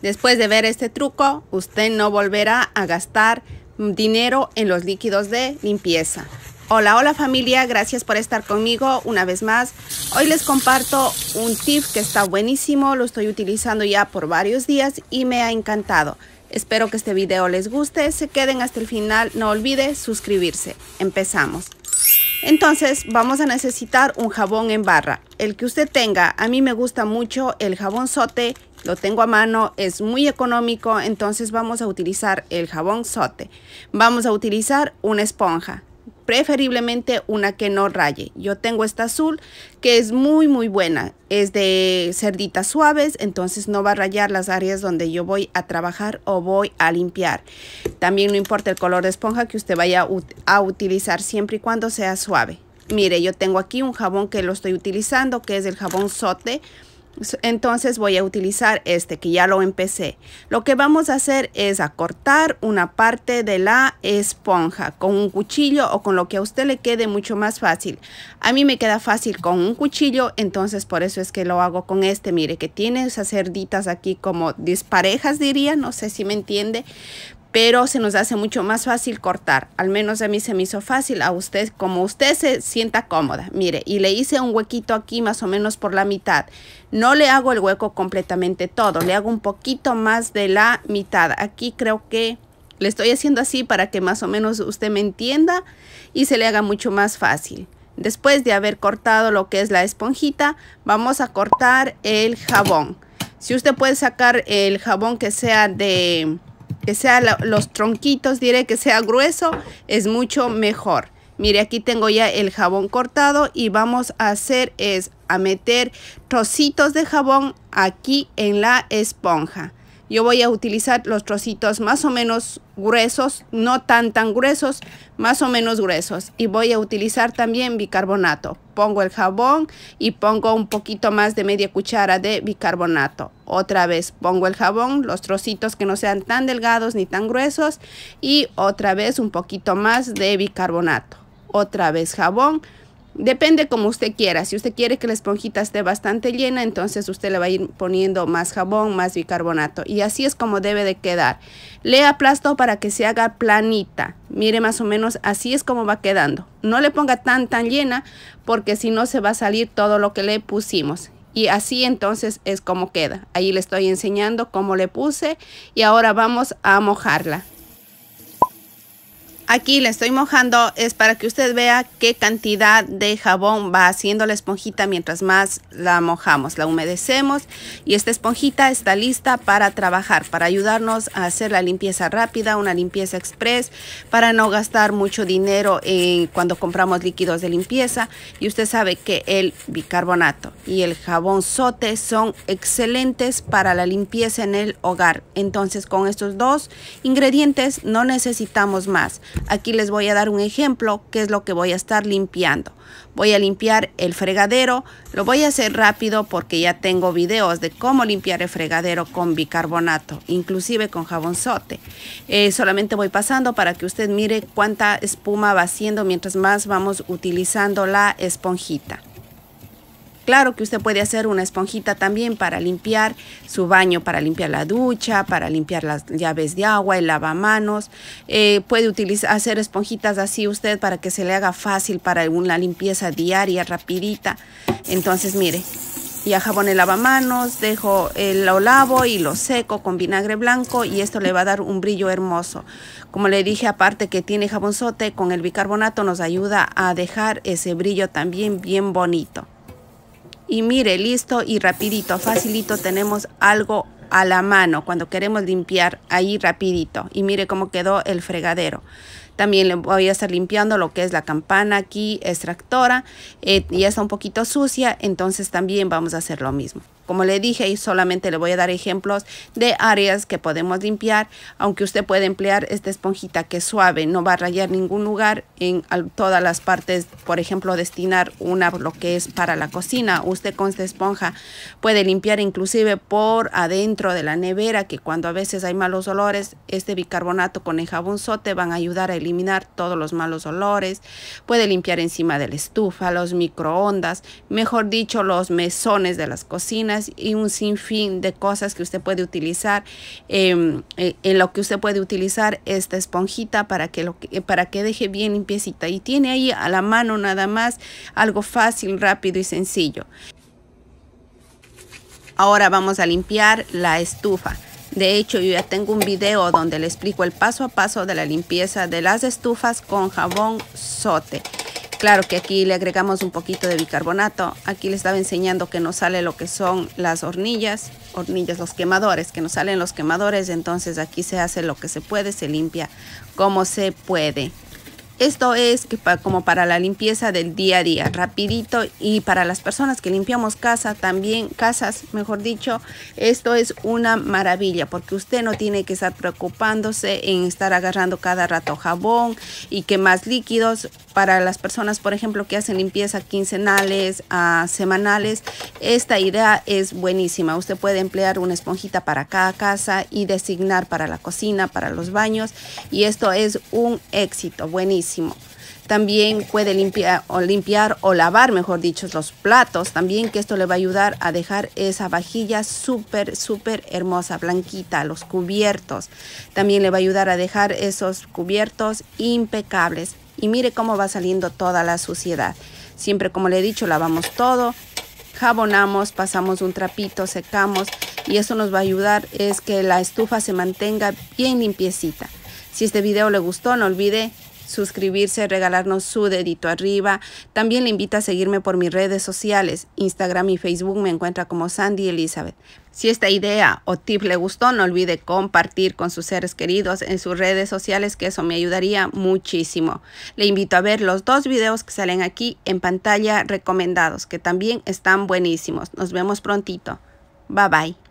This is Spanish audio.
Después de ver este truco, usted no volverá a gastar dinero en los líquidos de limpieza. Hola familia, gracias por estar conmigo una vez más. Hoy les comparto un tip que está buenísimo, lo estoy utilizando ya por varios días y me ha encantado. Espero que este video les guste, se queden hasta el final, no olviden suscribirse. Empezamos. Entonces vamos a necesitar un jabón en barra, el que usted tenga. A mí me gusta mucho el jabón Zote, lo tengo a mano, es muy económico, entonces vamos a utilizar el jabón Zote. Vamos a utilizar una esponja, preferiblemente una que no raye. Yo tengo esta azul que es muy buena, es de cerditas suaves, entonces no va a rayar las áreas donde yo voy a trabajar o voy a limpiar. También no importa el color de esponja que usted vaya a utilizar, siempre y cuando sea suave. Mire, yo tengo aquí un jabón que lo estoy utilizando, que es el jabón Zote. Entonces voy a utilizar este que ya lo empecé. Lo que vamos a hacer es acortar una parte de la esponja con un cuchillo o con lo que a usted le quede mucho más fácil. A mí me queda fácil con un cuchillo, entonces por eso es que lo hago con este. Mire que tiene esas cerditas aquí como disparejas, diría, no sé si me entiende. Pero se nos hace mucho más fácil cortar. Al menos a mí se me hizo fácil, a usted como usted se sienta cómoda. Mire, y le hice un huequito aquí más o menos por la mitad. No le hago el hueco completamente todo, le hago un poquito más de la mitad. Aquí creo que le estoy haciendo así para que más o menos usted me entienda y se le haga mucho más fácil. Después de haber cortado lo que es la esponjita, vamos a cortar el jabón. Si usted puede sacar el jabón que sea los tronquitos, diré que sea grueso, es mucho mejor. Mire, aquí tengo ya el jabón cortado y vamos a hacer es a meter trocitos de jabón aquí en la esponja. Yo voy a utilizar los trocitos más o menos gruesos, no tan gruesos, más o menos gruesos. Y voy a utilizar también bicarbonato. Pongo el jabón y pongo un poquito más de media cuchara de bicarbonato. Otra vez pongo el jabón, los trocitos que no sean tan delgados ni tan gruesos. Y otra vez un poquito más de bicarbonato. Otra vez jabón. Depende como usted quiera. Si usted quiere que la esponjita esté bastante llena, entonces usted le va a ir poniendo más jabón, más bicarbonato. Y así es como debe de quedar. Le aplasto para que se haga planita. Mire, más o menos así es como va quedando. No le ponga tan llena porque si no se va a salir todo lo que le pusimos. Y así entonces es como queda. Ahí le estoy enseñando cómo le puse y ahora vamos a mojarla. Aquí le estoy mojando, es para que usted vea qué cantidad de jabón va haciendo la esponjita mientras más la mojamos, la humedecemos y esta esponjita está lista para trabajar, para ayudarnos a hacer la limpieza rápida, una limpieza express, para no gastar mucho dinero cuando compramos líquidos de limpieza. Y usted sabe que el bicarbonato y el jabón Zote son excelentes para la limpieza en el hogar. Entonces con estos dos ingredientes no necesitamos más. Aquí les voy a dar un ejemplo que es lo que voy a estar limpiando. Voy a limpiar el fregadero. Lo voy a hacer rápido porque ya tengo videos de cómo limpiar el fregadero con bicarbonato, inclusive con jabón Zote. Solamente voy pasando para que usted mire cuánta espuma va haciendo mientras más vamos utilizando la esponjita. Claro que usted puede hacer una esponjita también para limpiar su baño, para limpiar la ducha, para limpiar las llaves de agua, el lavamanos. Puede hacer esponjitas así usted para que se le haga fácil para una limpieza diaria, rapidita. Entonces, mire, ya jaboné el lavamanos, lo lavo y lo seco con vinagre blanco y esto le va a dar un brillo hermoso. Como le dije, aparte que tiene jabón Zote, con el bicarbonato nos ayuda a dejar ese brillo también bien bonito. Y mire, listo y rapidito, facilito, tenemos algo a la mano cuando queremos limpiar ahí rapidito. Y mire cómo quedó el fregadero. También le voy a estar limpiando lo que es la campana aquí, extractora. Ya está un poquito sucia, entonces también vamos a hacer lo mismo. Como le dije, y solamente le voy a dar ejemplos de áreas que podemos limpiar, aunque usted puede emplear esta esponjita que es suave, no va a rayar ningún lugar en todas las partes. Por ejemplo, destinar lo que es para la cocina. Usted con esta esponja puede limpiar inclusive por adentro de la nevera, que cuando a veces hay malos olores, este bicarbonato con el jabón Zote van a ayudar a eliminar todos los malos olores. Puede limpiar encima de la estufa, los microondas, mejor dicho, los mesones de las cocinas. uñas y un sinfín de cosas que usted puede utilizar, en lo que usted puede utilizar esta esponjita para que deje bien limpiecita. Y tiene ahí a la mano nada más algo fácil, rápido y sencillo. Ahora vamos a limpiar la estufa. De hecho, yo ya tengo un video donde le explico el paso a paso de la limpieza de las estufas con jabón Zote. Claro que aquí le agregamos un poquito de bicarbonato. Aquí le estaba enseñando que nos sale lo que son las hornillas, los quemadores, que nos salen los quemadores. Entonces aquí se hace lo que se puede, se limpia como se puede. Esto es como para la limpieza del día a día, rapidito, y para las personas que limpiamos casas, mejor dicho, esto es una maravilla porque usted no tiene que estar preocupándose en estar agarrando cada rato jabón y que más líquidos. Para las personas, por ejemplo, que hacen limpieza quincenales, semanales, esta idea es buenísima. Usted puede emplear una esponjita para cada casa y designar para la cocina, para los baños, y esto es un éxito, buenísimo. También puede limpiar o lavar, mejor dicho, los platos también, que esto le va a ayudar a dejar esa vajilla súper hermosa, blanquita. Los cubiertos también le va a ayudar a dejar esos cubiertos impecables. Y mire cómo va saliendo toda la suciedad. Siempre, como le he dicho, lavamos todo, jabonamos, pasamos un trapito, secamos, y eso nos va a ayudar es que la estufa se mantenga bien limpiecita. Si este video le gustó, no olvide suscribirse, regalarnos su dedito arriba. También le invito a seguirme por mis redes sociales, Instagram y Facebook, me encuentra como Sandy Elizabeth. Si esta idea o tip le gustó, no olvide compartir con sus seres queridos en sus redes sociales, que eso me ayudaría muchísimo. Le invito a ver los 2 videos que salen aquí en pantalla recomendados, que también están buenísimos. Nos vemos prontito. Bye bye.